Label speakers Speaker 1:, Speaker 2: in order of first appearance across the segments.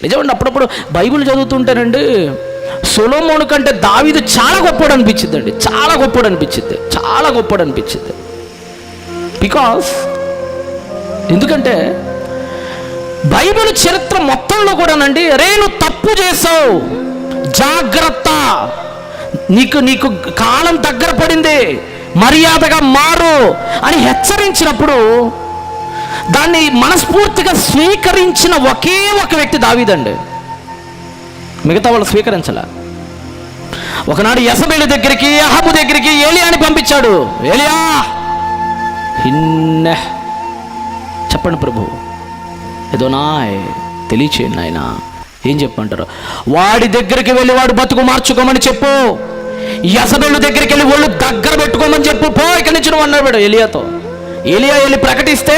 Speaker 1: నిజమండి, అప్పుడప్పుడు బైబిల్ చదువుతుంటేనండి సొలొమోను కంటే దావీదు చాలా గొప్పడు అనిపించింది అండి, చాలా గొప్పడు అనిపించింది, చాలా గొప్పడు అనిపించింది. బికాస్ ఎందుకంటే బైబిల్ చరిత్ర మొత్తంలో కూడానండి, అరే నువ్వు తప్పు చేసావు, జాగ్రత్త, నీకు కాలం దగ్గర పడింది, మర్యాదగా మారు అని హెచ్చరించినప్పుడు దాన్ని మనస్ఫూర్తిగా స్వీకరించిన ఒకే ఒక వ్యక్తి దావీదండి. మిగతా వాళ్ళు స్వీకరించాల. ఒకనాడు యెజబెలు దగ్గరికి, అహాబు దగ్గరికి ఏలియాని పంపించాడు. ఏలియా, చెప్పండి ప్రభు, ఏదో నాయ్ తెలియచేయండి ఆయన, ఏం చెప్పంటారు? వాడి దగ్గరికి వెళ్ళి వాడు బతుకు మార్చుకోమని చెప్పు, యెజబెలు దగ్గరికి వెళ్ళి ఒళ్ళు దగ్గర పెట్టుకోమని చెప్పు, పో ఇక్కడి నుంచి నువ్వు అన్నాడు ఏలియాతో. ఏలియా వెళ్ళి ప్రకటిస్తే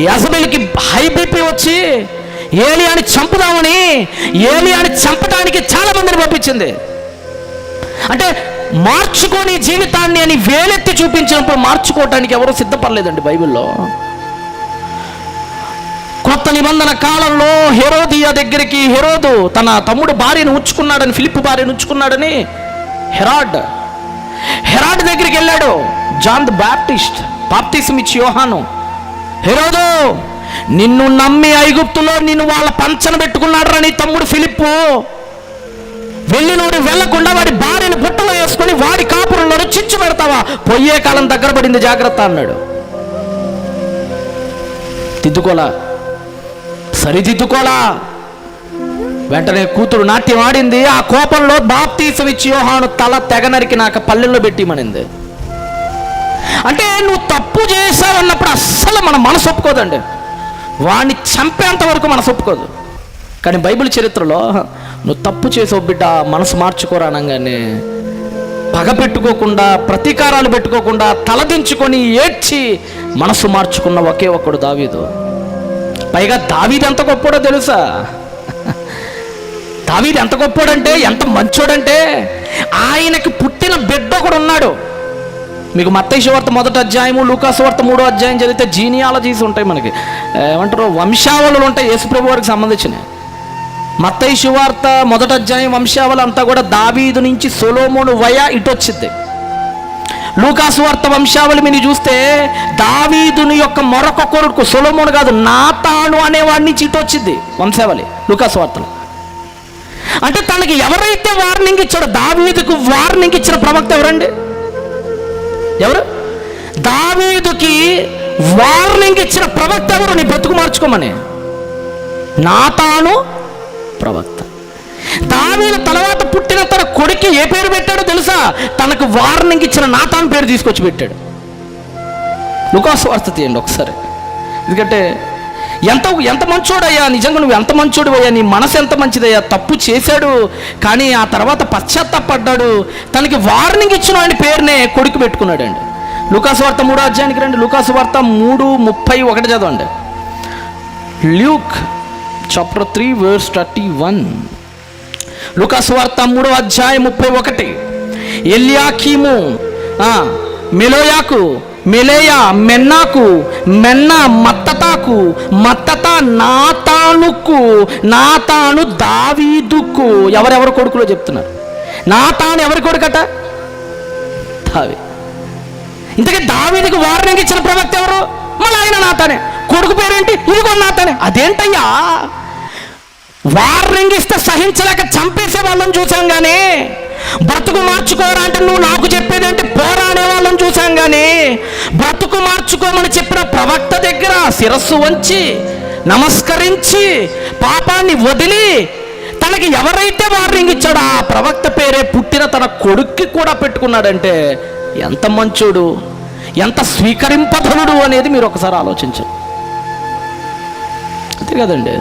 Speaker 1: యెజబెలుకి హై బీపీ వచ్చి ఏలియాని చంపుదామని, ఏలియాని చంపడానికి చాలా మందిని పంపించింది. అంటే మార్చుకొని జీవితాన్ని అని వేలెత్తి చూపించినప్పుడు మార్చుకోవటానికి ఎవరూ సిద్ధపడలేదండి బైబిల్లో. కొత్త నిబంధన కాలంలో హెరోదియా దగ్గరికి, హెరోదు తన తమ్ముడు భార్యను ఉంచుకున్నాడని, ఫిలిప్పు భార్యను ఉంచుకున్నాడని హెరాడ్ దగ్గరికి వెళ్ళాడు. జాన్ ద బాప్టిస్ట్, బాప్తిసం ఇచ్చి యోహాను, హెరోదు నిన్ను నమ్మి ఐగుప్తులో నిన్ను వాళ్ళ పంచన పెట్టుకున్నాడు రా నీ తమ్ముడు ఫిలిప్పు, వెళ్ళి నువ్వు వెళ్ళకుండా వాడి భార్యను బుట్టలో వేసుకొని వాడి కాపురంలో చిచ్చు పెడతావా, పొయ్యే కాలం దగ్గర పడింది, జాగ్రత్త అన్నాడు. తిద్దుకోలా, సరిదిద్దుకోలా. వెంటనే కూతురు నాట్యం ఆడింది. ఆ కోపంలో బాప్తీసం ఇచ్చి యోహాను తల తెగ నరికి నాకు పల్లెల్లో పెట్టిమనింది. అంటే నువ్వు తప్పు చేసావన్నప్పుడు అస్సలు మన మనసు ఒప్పుకోదండి, వాడిని చంపేంత వరకు మనసు ఒప్పుకోదు. కానీ బైబిల్ చరిత్రలో నువ్వు తప్పు చేసావు బిడ్డ, మనసు మార్చుకోరా అనగానే పగ పెట్టుకోకుండా, ప్రతీకారాలు పెట్టుకోకుండా, తలదించుకొని ఏడ్చి మనసు మార్చుకున్న ఒకే ఒక్కడు దావీదు. పైగా దావీదు ఎంత గొప్పోడో తెలుసా? దావీదు ఎంత గొప్పోడంటే, ఎంత మంచోడంటే, ఆయనకి పుట్టిన బిడ్డ కూడా ఉన్నాడు. మీకు మత్తయి సువార్త 1వ అధ్యాయము, లూకా సువార్త 3వ అధ్యాయం చదివితే జీనియాలజీస్ ఉంటాయి, మనకి ఏమంటారు వంశావళులు ఉంటాయి యేసుప్రభు వారికి సంబంధించినవి. మత్తయి సువార్త 1వ అధ్యాయం వంశావళి అంతా కూడా దావీదు నుంచి సొలొమోను వయా ఇటు వచ్చింది. లూకా సువార్త వంశావళి మీరు చూస్తే దావీదుని యొక్క మరొక కొడుకు, సొలొమోను కాదు నాతాను అనేవాడి నుంచి ఇటు వచ్చింది వంశావళి లూకా సువార్తలో. అంటే తనకి ఎవరైతే వార్నింగ్ ఇచ్చాడో, దావీదుకు వార్నింగ్ ఇచ్చిన ప్రవక్త ఎవరండి? ఎవరు? దావీదుకి వార్నింగ్ ఇచ్చిన ప్రవక్త ఎవరు? నీ బ్రతుకు మార్చుకోమని నాతాను ప్రవక్త. దావీదు తర్వాత పుట్టిన తన కొడుకు ఏ పేరు పెట్టాడో తెలుసా? తనకు వార్నింగ్ ఇచ్చిన నాతాను పేరు తీసుకొచ్చి పెట్టాడు. లూకా సువార్త తీయండి ఒకసారి. ఎందుకంటే ఎంత మంచోడయ్యా, నిజంగా నువ్వు ఎంత మంచోడు అయ్యా, నీ మనసు ఎంత మంచిదయ్యా. తప్పు చేశాడు కానీ ఆ తర్వాత పశ్చాత్తాపడ్డాడు, తనకి వార్నింగ్ ఇచ్చిన ఆయన పేరునే కొడుకు పెట్టుకున్నాడు అండి. లూకా సువార్త 3వ అధ్యాయానికి రండి. లూకా సువార్త 3:31 చదవండి. Luke chapter 3 verse 31. లూకా సువార్త 3వ అధ్యాయం 31. ఎల్యాకీము మెలోయాకు, మెలేయా మెన్నాకు, మెన్నా మత్తతాకు, మత్తత నాతానుకు, నాతాను దావీదుకు. ఎవరెవరు కొడుకులో చెప్తున్నారు? నాతాను ఎవరి కొడుకట? దావీ. ఇంతకీ దావీదుకు వార్నింగ్ ఇచ్చిన ప్రవక్త ఎవరు? మళ్ళీ ఆయన నాతానే. కొడుకు పేరేంటి? ఇదిగో నాతానే. అదేంటయ్యా, వార్నింగ్ ఇస్తే సహించలేక చంపేసే వాళ్ళని చూసాం కానీ, బ్రతుకు మార్చుకోరా అంటే నువ్వు నాకు చెప్పేదేంటి పోరా అనే వాళ్ళని చూసాం కానీ, బ్రతుకు మార్చుకోమని చెప్పిన ప్రవక్త దగ్గర శిరస్సు వంచి నమస్కరించి పాపాన్ని వదిలి తనకి ఎవరైతే వార్నింగ్ ఇచ్చాడో ఆ ప్రవక్త పేరే పుట్టిన తన కొడుక్కి కూడా పెట్టుకున్నాడంటే ఎంత మంచోడు, ఎంత స్వీకరింపధనుడు అనేది మీరు ఒకసారి ఆలోచించండి. అంతే కదండి.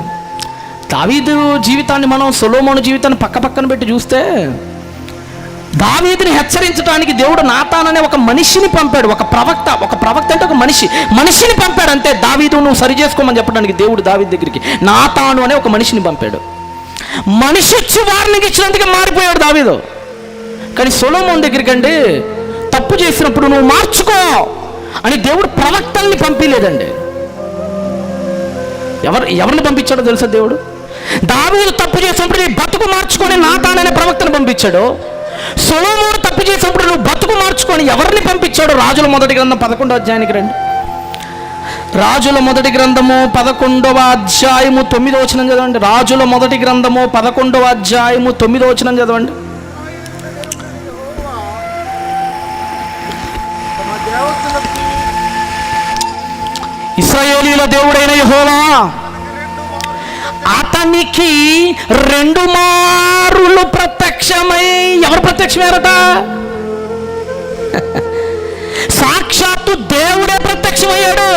Speaker 1: దావీదు జీవితాన్ని మనం సొలొమోను జీవితాన్ని పక్కన పెట్టి చూస్తే, దావీదుని హెచ్చరించడానికి దేవుడు నాతాన్ అనే ఒక మనిషిని పంపాడు. ఒక ప్రవక్త అంటే ఒక మనిషిని పంపాడు అంతే. దావీదు నువ్వు సరి చేసుకోమని చెప్పడానికి దేవుడు దావీదు దగ్గరికి నాతాను అనే ఒక మనిషిని పంపాడు. మనిషి వచ్చి వార్నింగ్ ఇచ్చినందుకే మారిపోయాడు దావీదు. కానీ సొలొమోను దగ్గరికి అండి తప్పు చేసినప్పుడు నువ్వు మార్చుకో అని దేవుడు ప్రవక్తల్ని పంపించలేదండి. ఎవరిని పంపించాడో తెలుసా దేవుడు? దావీదు తప్పు చేసినప్పుడు నీ బతుకు మార్చుకొని నాతాన్ అనే ప్రవక్తను పంపించాడు. సొలొమోను తప్పు చేసినప్పుడు నువ్వు బతుకు మార్చుకొని ఎవరిని పంపించాడు? రాజుల మొదటి గ్రంథం 11వ అధ్యాయానికి రండి. రాజుల మొదటి గ్రంథము 11వ అధ్యాయము 9వ వచనం చదవండి. రాజుల మొదటి గ్రంథము 11వ అధ్యాయము 9వ వచనం చదవండి. ఇశ్రాయేలీయుల దేవుడైన యెహోవా అతనికి 2 మారులు ప్రత్యక్షమై, ఎవరు ప్రత్యక్షమయ్యారట? సాక్షాత్తు దేవుడే ప్రత్యక్షమయ్యాడు.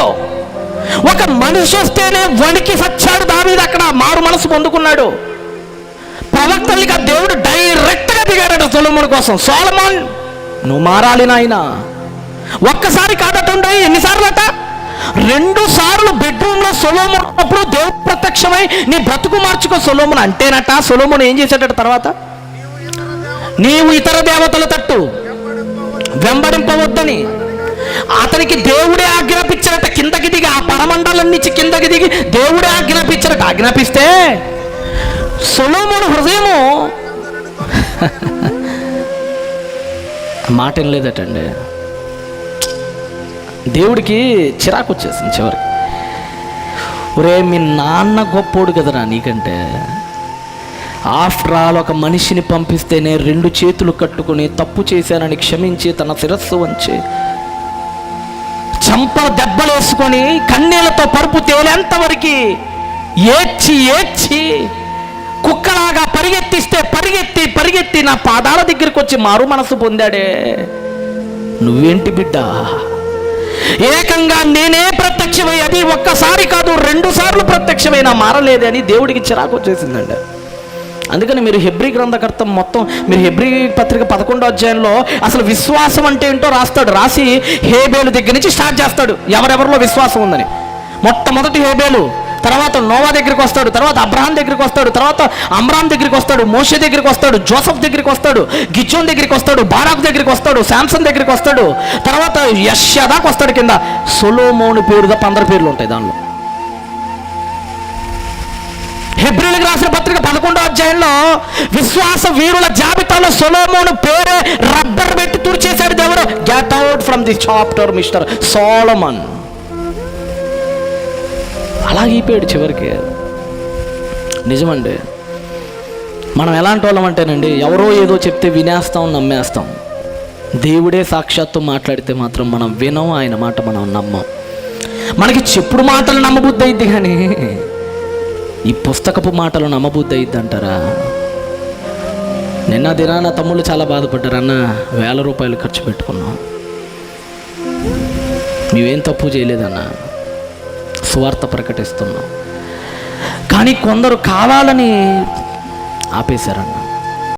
Speaker 1: ఒక మనిషి వస్తేనే వణికి సచ్చాడు దావీదు. అక్కడ మారు మనసు పొందుకున్నాడు. ప్రవక్తలుగా దేవుడు డైరెక్ట్గా దిగాడు సొలొమోను కోసం. సొలొమోన్, నువ్వు మారాలి నాయన. ఒక్కసారి కాదటండి, ఎన్నిసార్లు అట? 2 సార్లు బెడ్రూమ్లో సొలొమోను అప్పుడు దేవుడు ప్రత్యక్షమై నీ బ్రతుకు మార్చుకో సొలొమోను అంటేనట. సొలొమోను ఏం చేశాడట తర్వాత? నీవు ఇతర దేవతల తట్టు వెంబడింపవద్దని అతనికి దేవుడే ఆజ్ఞాపించారట. కిందకి దిగి ఆ పరమండలం నుంచి కిందకి దిగి దేవుడే ఆజ్ఞాపించారట. ఆజ్ఞాపిస్తే సొలొమోను హృదయము మాట ఏం లేదటండి. దేవుడికి చిరాకు వచ్చేసింది చివరికి. ఒరే, మీ నాన్న గొప్పోడు కదరా నీకంటే. ఆఫ్టర్ ఆల్ ఒక మనిషిని పంపిస్తేనే 2 చేతులు కట్టుకుని తప్పు చేశానని క్షమించి తన శిరస్సు వంచి చంప దెబ్బలేసుకొని కన్నీళ్లతో పరుపు తేలేంతవరకు ఏడ్చి ఏడ్చి కుక్కలాగా పరిగెత్తిస్తే పరిగెత్తి పరిగెత్తి నా పాదాల దగ్గరికి వచ్చి మారు మనసు పొందాడే. నువ్వేంటి బిడ్డ? ఏకంగా నేనే ప్రత్యక్షమై, అది ఒక్కసారి కాదు 2 సార్లు ప్రత్యక్షమైనా మారలేదే అని దేవుడికి చిరాకు వచ్చేసిందండి. అందుకని మీరు హెబ్రీ గ్రంథకర్త మొత్తం మీరు హెబ్రీ పత్రిక 11వ అధ్యాయంలో అసలు విశ్వాసం అంటే ఏంటో రాస్తాడు. రాసి హేబేలు దగ్గర నుంచి స్టార్ట్ చేస్తాడు ఎవరెవరిలో విశ్వాసం ఉందని. మొట్టమొదటి హేబేలు, తర్వాత నోవా దగ్గరికి వస్తాడు, తర్వాత అబ్రహాం దగ్గరికి వస్తాడు, తర్వాత అమ్రామ్ దగ్గరికి వస్తాడు, మోషే దగ్గరికి వస్తాడు, జోసఫ్ దగ్గరికి వస్తాడు, గిద్యోన్ దగ్గరికి వస్తాడు, బారాక్ దగ్గరికి వస్తాడు, శాంసన్ దగ్గరికి వస్తాడు, తర్వాత యెషయా దాకా వస్తాడు. కింద సొలొమోను పేరు తప్ప అందరి పేర్లు ఉంటాయి దానిలో. హెబ్రీయులకు రాసిన పత్రిక 11వ అధ్యాయంలో విశ్వాస వీరుల జాబితాలో సొలొమోను పేరే రబ్బర్ పెట్టి తుడిచేశాడు దేవుడు. Get out from the chapter mister Solomon. అలాగే అయిపోయాడు చివరికి. నిజమండి, మనం ఎలాంటి వాళ్ళం అంటేనండి, ఎవరో ఏదో చెప్తే వినేస్తాం, నమ్మేస్తాం. దేవుడే సాక్షాత్తు మాట్లాడితే మాత్రం మనం వినం, ఆయన మాట మనం నమ్మం. మనకి చెప్పుడు మాటలు నమ్మబుద్ధి అయింది, కానీ ఈ పుస్తకపు మాటలు నమ్మబుద్ధి అయింది అంటారా? నిన్న దినాన తమ్ముళ్ళు చాలా బాధపడ్డారు. అన్న, 1000 రూపాయలు ఖర్చు పెట్టుకున్నాం, మేమేం తప్పు చేయలేదన్న, సువార్త ప్రకటిస్తున్నాం, కానీ కొందరు కావాలని ఆపేశారన్న.